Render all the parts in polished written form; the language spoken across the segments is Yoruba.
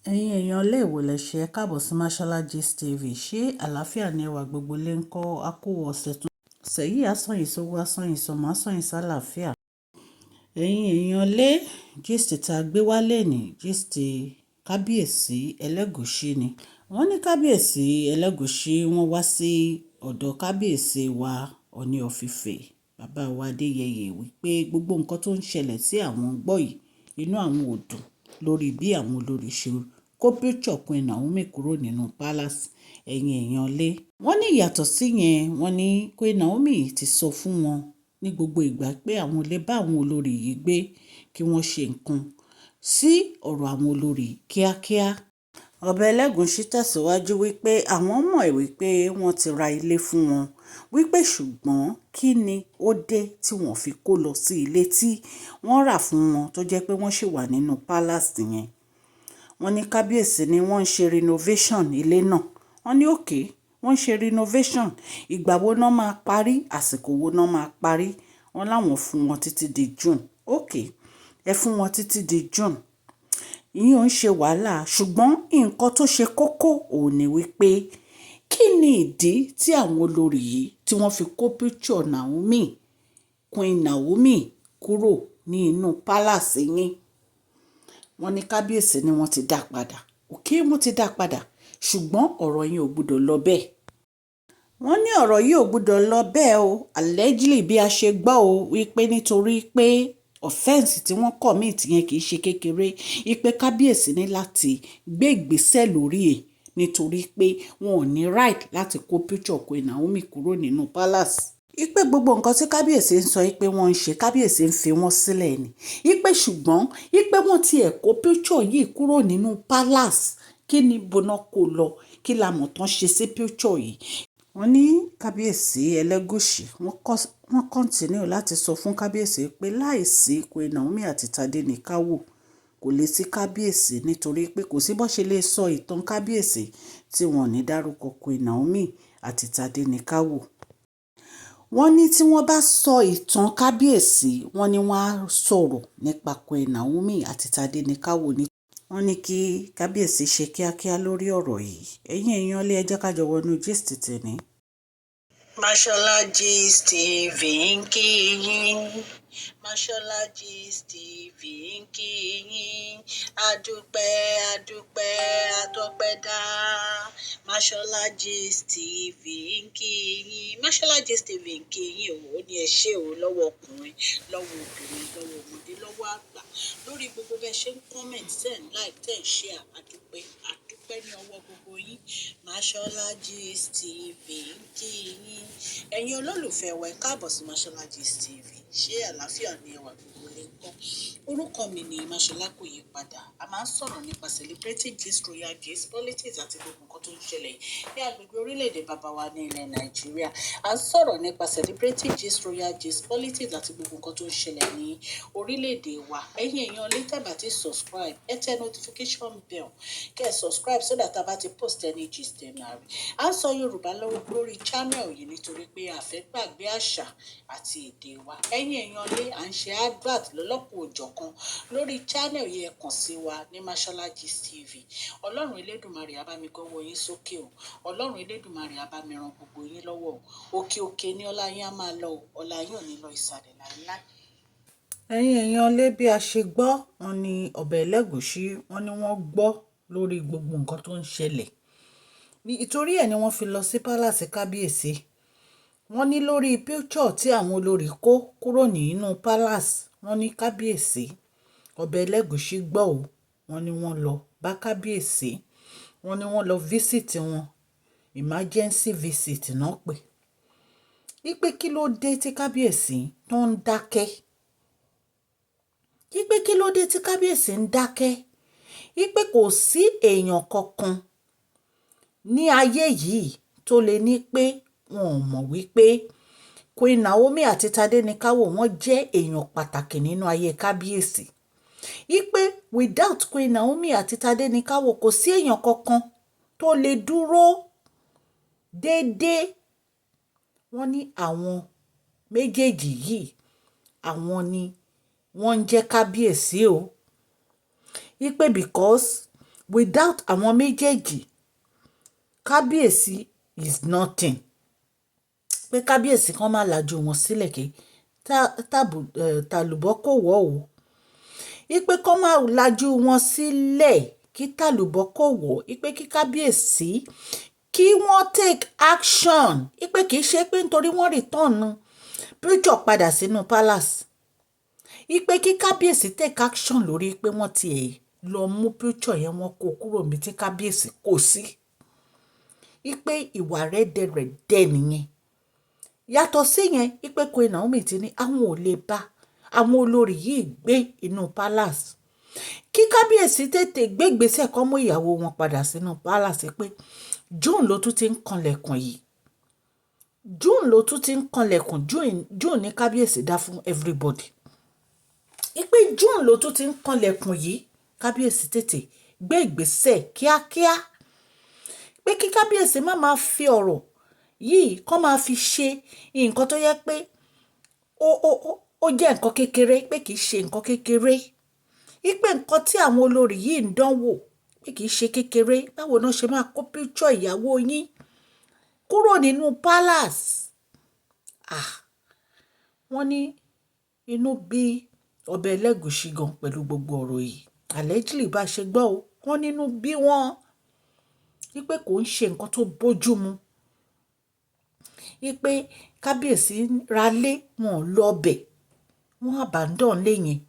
Ẹ̀yin èèyàn ilé ìwò lẹ ṣe ẹ káàbọ̀ sí Mashola Gist TV. Ṣé àlàáfíà ni ẹwà gbogbo lè ń kọ́ akó ọ̀sẹ̀ tún? Ọ̀sẹ̀ yìí asọ̀yìn sówó asọ̀yìn sọmọ asọ̀yìn sálàáfíà. Ẹ̀yin èèyàn ilé gist tá a gbé wálé ní gist kábíyèsí Ẹlẹ́gùṣì ni. Wọ́n ní kábíyèsí Ẹlẹ́gùṣì wọ́n wá sí ọ̀dọ̀ kábíyèsí wa Ọọ̀ni of Ifẹ̀ bàbá wa Adéyẹyè wípé gbogbo nǹkan tó ń ṣẹlẹ̀ sí àwọn gbọ́ yìí inú àwọn ò dùn lórí bí àwọn olórí ṣe kó picture Queen Naomi kúrò nínú palace. Ẹ̀yin èèyàn lé wọ́n ní ìyàtọ̀ sí yẹn wọ́n ní Queen Naomi ti sọ fún wọn ní gbogbo ìgbà pé àwọn ò lè bá àwọn olórí yìí gbé kí wọ́n ṣe nǹkan sí ọ̀rọ̀ àwọn olórí kíákíá. Ọba Ẹlẹ́gùṣì tẹ̀síwájú wípé àwọn mọ̀ wípé wọ́n ti ra ilé fún wọn wípé ṣùgbọ́n kí ni ó dé tí wọ́n fi kó lọ sí ilé tí wọ́n rà fún wọn tó jẹ́ pé wọ́n ṣì wà nínú palace yẹn. Wọ́n ní kábíyèsí ni wọ́n ń ṣe renovation ilé náà. Wọ́n ní òkè wọ́n ń ṣe renovation ìgbà wo náà máa parí àsìkò wo náà máa parí. Wọ́n láwọn fún wọn títí di June. Òkè ẹ fún wọn títí di June. Ìyẹn ò ń ṣe wàhálà ṣùgbọ́n nǹkan tó ṣe kókó òun ni wípé kí ni ìdí tí àwọn olórí yìí tí wọ́n fi kó picture Naomi Queen Naomi kúrò ní inú palace yín. Wọ́n ní kábíyèsí ni wọ́n ti dá padà. Òkè wọ́n ti dá padà ṣùgbọ́n ọ̀rọ̀ yẹn ò gbọdọ̀ lọ bẹ́ẹ̀. Wọ́n ní ọ̀rọ̀ yìí ò gbọdọ̀ lọ bẹ́ẹ̀ o allegedly bí a ṣe gbọ́ o wípé nítorí pé offence tí wọ́n commit yẹn kì í ṣe kékeré wípé kábíyèsí ní láti gbé ìgbésẹ̀ lórí ẹ̀ nítorí pé wọn ò ní right láti kó picture Queen Naomi kúrò nínú palace. Ipe gbogbo nǹkan tí kábíyèsí ń sọ pé wọ́n ń ṣe kábíyèsí ń fi wọ́n sílẹ̀ ni. Ipe ṣùgbọ́n ipe wọ́n ti ẹ̀ kó picture yìí kúrò nínú palace kí ni bọ́nà kó lọ kí la mọ̀ tán ṣe sí picture yìí. Wọ́n ní kábíyèsí Ẹlẹ́gùṣì wọ́n continue láti sọ fún kábíyèsí pé láìsí Queen Naomi àti Tádéníkáwò kò lè sí kábíyèsí nítorí pé kò sí bó ṣe lè sọ ìtàn kábíyèsí tí wọ́n ní dárúkọ Queen Naomi àti Tádéníkáwò. Wọ́n ní tí wọ́n bá sọ ìtàn kábíyèsí wọ́n ní wọ́n á sọ̀rọ̀ nípa Queen Naomi àti Tádéníkáwò ní. Wọ́n ní kí kábíyèsí ṣe kíákíá lórí ọ̀rọ̀ yìí. Ẹ̀yin èèyàn lé ẹ jẹ́ ká jọ wọnú gist tèmi. Mashola Gist TV ń kí yín. Mashola Gist TV ń kí yín. Adúpẹ́ adúpẹ́ atọ́pẹ́dá. Mashola Gist TV ń kí yín. Mashola Gist TV ń kí yín o ní ẹ ṣé o lọ́wọ́ ọkùnrin lọ́wọ́ obìnrin lọ́wọ́ ọmọdé lọ́wọ́ àgbà lórí gbogbo bẹ́ẹ̀ ṣe ń comment ten like ten share adúpẹ́ adúpẹ́ ní ọwọ́ gbogbo yín. Mashola Gist TV ń kí yín. Ẹ̀yin olólùfẹ́ wa ẹ káàbọ̀ sí Mashola Gist TV. Ṣé àlàáfíà ni ẹwà gbogbo lè ń kọ́? Orúkọ mi ni Mashola kò yí padà. A máa ń sọ̀rọ̀ nípa celebrity gist, royal gist, politics àti gbogbo nǹkan tó ń ṣẹlẹ̀ ní agbègbè orílẹ̀-èdè bàbá wa ní ilẹ̀ Nàìjíríà. A ń sọ̀rọ̀ nípa celebrity gist, royal gist, politics àti gbogbo nǹkan tó ń ṣẹlẹ̀ ní orílẹ̀-èdè wa. Ẹ̀yin èèyàn lè tẹ̀bà tí subscribe ẹ tẹ notification bell kẹ́ ẹ subscribe so that a bá ti post any gist ẹ̀ máa rí. A ń sọ Yorùbá lórí channel yìí nítorí pé a fẹ́ gbàgbé àṣà àti èdè wa. Ẹ̀yin èèyàn lé à ń ṣe advert lọ́lọ́kùn òjọ̀kan lórí channel yìí ẹ kàn sí wa ní Mashola Gist TV. Ọlọ́run Elédùmarè á bá mi gọ́wọ́ yín sókè o. Ọlọ́run Elédùmarè á bá mi ran gbogbo yín lọ́wọ́ o. Òkè òkè ni ọlá yín á máa lọ o. Ọlá yín ò ní lọ ìsàlẹ̀ láíláí. Ẹ̀yin èèyàn lé bí a ṣe gbọ́ wọn ní ọba Ẹlẹ́gùṣì wọ́n ní wọ́n gbọ́ lórí gbogbo nǹkan tó ń ṣẹlẹ̀. Nítorí ẹ̀ ni wọ́n fi lọ sí palace kábíyèsí. Wọ́n ní lórí picture tí àwọn olórí kó kúrò nínú palace wọ́n ní kábíyèsí ọba Ẹlẹ́gùṣì gbọ́ o. Wọ́n ní wọ́n lọ bá kábíyèsí. Wọ́n ní wọ́n lọ visit wọn emergency visit náà pé. Ipe kí ló dé tí kábíyèsí tó ń dákẹ́? Ipe kí ló dé tí kábíyèsí ń dákẹ́? Ipe kò sí èèyàn kankan ní ayé yìí tó lè ní pé wọn ò mọ̀ wípé Queen Naomi àti Tádéníkáwò wọ́n jẹ́ èèyàn pàtàkì nínú ayé kábíyèsí. Ipe without Queen Naomi àti Tádéníkáwò kò sí èèyàn kankan tó lè dúró déédéé. Wọ́n ní àwọn méjèèjì yìí àwọn ni wọ́n ń jẹ́ kábíyèsí o. Ipe because without àwọn méjèèjì kábíyèsí is nothing. Pé kábíyèsí kan máa lajú wọn sílẹ̀ kí tàlùbọ́ kò wọ́ o. Ipe kan máa lajú wọn sílẹ̀ kí tàlùbọ́ kò wọ́. Ipe kí kábíyèsí kí wọ́n take action. Ipe kì í ṣe pé nítorí wọ́n return picture padà sínú palace. Ipe kí kábíyèsí take action lórí pé wọ́n ti lọ mú picture yẹn wọ́n kó kúrò níbi tí kábíyèsí kò sí. Ipe ìwà rẹ́dẹ̀rẹ̀dẹ̀ nìyẹn. Yàtọ̀ sí yẹn, ipe Queen Naomi ti ní àwọn ò lè bá àwọn olórí yìí gbé inú palace. Kí kábíyèsí tètè gbé ìgbésẹ̀ kó mú ìyàwó wọn padà sínú palace pé June ló tún ti ń kanlẹ̀kùn yìí. June ló tún ti ń kanlẹ̀kùn. June ní kábíyèsí dá fún everybody. Ipe June ló tún ti ń kanlẹ̀kùn yìí. Kábíyèsí tètè gbé ìgbésẹ̀ kíákíá. Pé kí kábíyèsí má máa fi ọ̀rọ̀ yìí kó máa fi ṣe nǹkan tó yẹ pé ó jẹ́ nǹkan kékeré, pé kì í ṣe nǹkan kékeré. Ipe nǹkan tí àwọn olórí yìí ń dánwò pé kì í ṣe kékeré. Báwo náà ṣe máa kó picture ìyàwó yín kúrò nínú palace? Wọ́n ní inú bí ọbẹ̀ Ẹlẹ́gùṣì gan pẹ̀lú gbogbo ọ̀rọ̀ yìí. Allegedly bá ṣe gbọ́ o, wọ́n nínú bí wọ́n. Ipe kò ń ṣe nǹkan tó bójú mu. Ipe kábíyèsí ralé wọn ò lọ bẹ̀. Wọ́n abandon lé yẹn.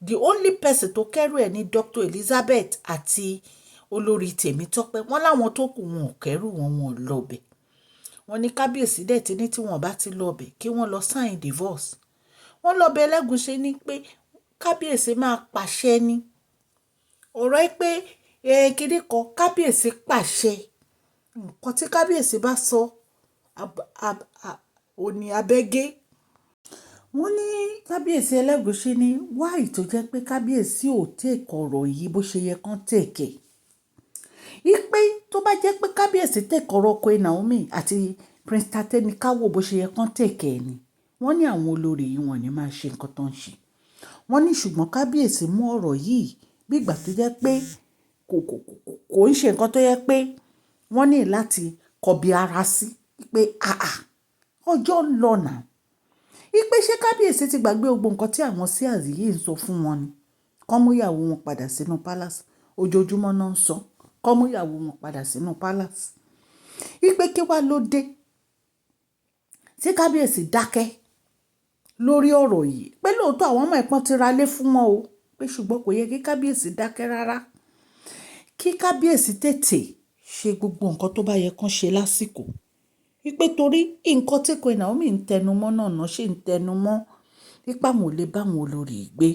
The only person tó kẹ́rù ẹ̀ ní Dr. Elizabeth àti olórí Tèmítọ́pẹ́. Wọ́n láwọn tó kù wọn ò kẹ́rù wọn ò lọ bẹ̀. Wọ́n ní kábíyèsí dẹ̀ ti ní tí wọ́n bá ti lọ bẹ̀ kí wọ́n lọ sign divorce. Wọ́n lọ bẹ̀ Ẹlẹ́gùṣì ní pé kábíyèsí máa pàṣẹ ni. Ọ̀rọ̀ ẹ pé kiri kan kábíyèsí pàṣẹ. Nǹkan tí kábíyèsí bá sọ òní abẹ́gẹ́. Wọ́n ní kábíyèsí Ẹlẹ́gùṣì ní why tó jẹ́ pé kábíyèsí ò take ọ̀rọ̀ yìí bó ṣe yẹ kán take. Ipe tó bá jẹ́ pé kábíyèsí take ọ̀rọ̀ Queen Naomi àti Prince Tadenikawo bó ṣe yẹ kán take ni. Wọ́n ní àwọn olórí yìí wọ́n ní máa ṣe nǹkan tó ń ṣe. Wọ́n ní ṣùgbọ́n kábíyèsí mú ọ̀rọ̀ yìí bí ìgbà tó jẹ́ pé kò ń ṣe nǹkan tó yẹ pé wọ́n ní láti kọbi ara sí. Pé ọjọ́ ń lọ náà. Ipe ṣé kábíyèsí ti gbàgbé gbogbo nǹkan tí àwọn seers yìí ń sọ fún wọn ni. Kán mú ìyàwó wọn padà sínú palace. Ojoojúmọ́ náà ń sọ. Kán mú ìyàwó wọn padà sínú palace. Ipe kí wá ló dé tí kábíyèsí dákẹ́ lórí ọ̀rọ̀ yìí. Pé lóòótọ́ àwọn ọmọ ẹ̀pọ́n ti ra lé fún wọn o. Pé ṣùgbọ́n kò yẹ kí kábíyèsí dákẹ́ rárá. Kí kábíyèsí tètè ṣe gbogbo nǹkan tó bá yẹ kán ṣe lásìkò. Ipe torí nǹkan tí Queen Naomi ń tẹnumọ́ náà ṣe ń tẹnumọ́ nípa àwọn ò lè bá àwọn olórí gbé.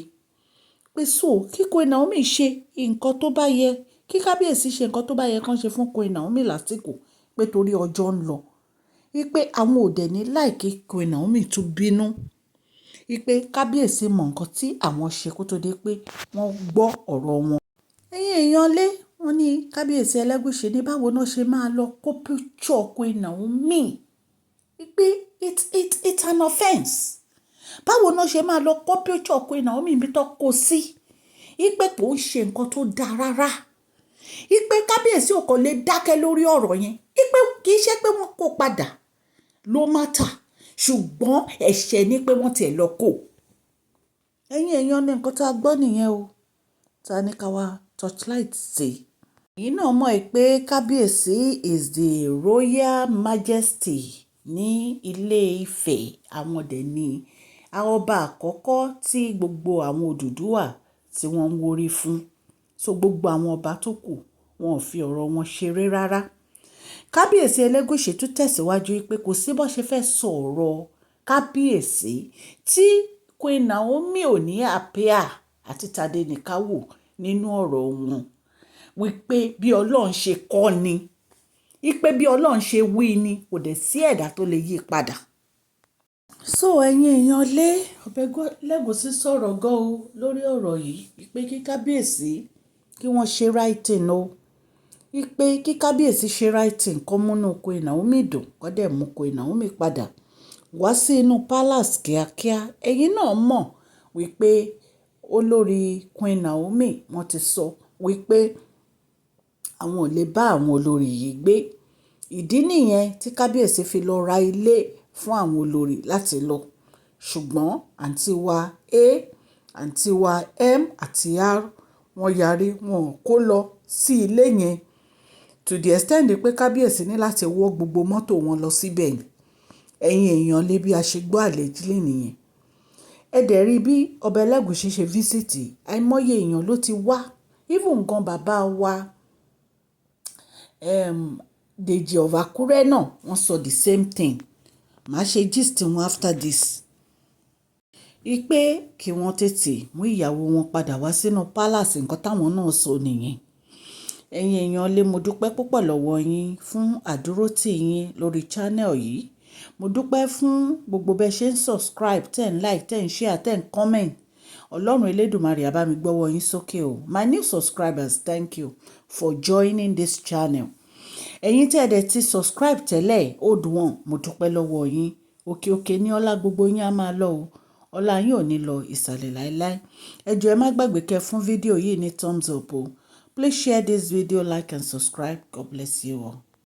Pé so kí Queen Naomi ṣe nǹkan tó bá yẹ, kí kábíyèsí ṣe nǹkan tó bá yẹ kán ṣe fún Queen Naomi lásìkò. Pé torí ọjọ́ ń lọ. Ipe àwọn ò dẹ̀ ní láìkí Queen Naomi tún bínú. Ipe kábíyèsí mọ nǹkan tí àwọn ṣe kó tó dé pé wọ́n gbọ́ ọ̀rọ̀ wọn. Ẹ̀yin èèyàn lé, wọ́n ní kábíyèsí Ẹlẹ́gùṣì ní báwo náà ṣe máa lọ kó picture Queen Naomi. Ipe it's an offence. Báwo náà ṣe máa lọ kó picture Queen Naomi ibi tó kó sí. Ipe kò ń ṣe nǹkan tó dáa rárá. Ipe kábíyèsí ò kò lè dákẹ́ lórí ọ̀rọ̀ yẹn. Ipe kì í ṣe pé wọ́n kó padà ló matter. Ṣùgbọ́n ẹ̀ṣẹ̀ ni pé wọ́n tiẹ̀ lọ kó. Ẹ̀yin èèyàn ní nǹkan tá a gbọ́ nìyẹn o. Ta ní ká wá torchlight sí. Èyí náà mọ̀ pé kábíyèsí is the royal majesty ní ilé Ifẹ̀. Àwọn dẹ̀ ni ọba àkọ́kọ́ tí gbogbo àwọn Odùduwà tí wọ́n ń wórí fún. So gbogbo àwọn ọba tó kù wọn ò fi ọ̀rọ̀ wọn ṣeré rárá. Kábíyèsí Ẹlẹ́gùṣì tún tẹ̀síwájú pé kò sí bó ṣe fẹ́ sọ̀rọ̀ kábíyèsí tí Queen Naomi ò ní appear àti Tadenikawo nínú ọ̀rọ̀ wọn. Wípé bí Ọlọ́run ṣe kọ́ ni. Ipe bí Ọlọ́run ṣe wí ni kò dẹ̀ sí ẹ̀dá tó lè yí padà. So ẹ̀yin èèyàn lé ọbẹ̀ Ẹlẹ́gùṣì sọ̀rọ̀ gan o lórí ọ̀rọ̀ yìí. Ipe kí kábíyèsí kí wọ́n ṣe writing o. Ipe kí kábíyèsí ṣe writing kó múnú Queen Naomi dùn kó dẹ̀ mú Queen Naomi padà wá sí inú palace kíákíá. Ẹ̀yin náà mọ̀ wípé olórí Queen Naomi wọ́n ti sọ wípé àwọn ò lè bá àwọn olórí yìí gbé. Ìdí nìyẹn tí kábíyèsí fi lọ ra ilé fún àwọn olórí láti lọ. Ṣùgbọ́n àǹtí wa A, àǹtí wa M àti R wọ́n yarí, wọn ò kó lọ sí ilé yẹn, to the extent pé kábíyèsí ní láti wọ́ gbogbo mọ́tò wọn lọ síbẹ̀ ni. Ẹ̀yin èèyàn lé bí a ṣe gbọ́ allegedly nìyẹn. Ẹ dẹ̀ rí bí Ọba Ẹlẹ́gùṣì ṣe físítì, àìmọye èèyàn ló ti wá, even gan bàbá wa Dèjì of Àkúrẹ́ náà wọ́n sọ the same thing. Màá ṣe gist wọn after this. Ipe kí wọ́n tètè mú ìyàwó wọn padà wá sínú palace, nǹkan táwọn náà sọ nìyẹn. Ẹ̀yin èèyàn lé, mo dúpẹ́ púpọ̀ lọ́wọ́ yín fún àdúrótì yín lórí channel yìí. Mo dúpẹ́ fún gbogbo bẹ́ẹ̀ ṣe ń subscribe, tẹ̀ ń like, tẹ̀ ń share, tẹ̀ ń comment. Ọlọ́run Elédùmarè á bá mi gbọ́wọ́ yín sókè o. My new subscribers, thank you for joining this channel. Ẹ̀yin tí ẹ dẹ̀ ti subscribe tẹ́lẹ̀, old one, mo dúpẹ́ lọ́wọ́ yín. Òkè òkè ní ọlá gbogbo yín á máa lọ o. Ọlá yín ò ní lọ ìsàlẹ̀ láéláé. Ẹ jọ̀ọ́ ẹ má gbàgbé kẹ́ fún fídíò yìí ní thumbs up o. Please share this video, like and subscribe. God bless you all.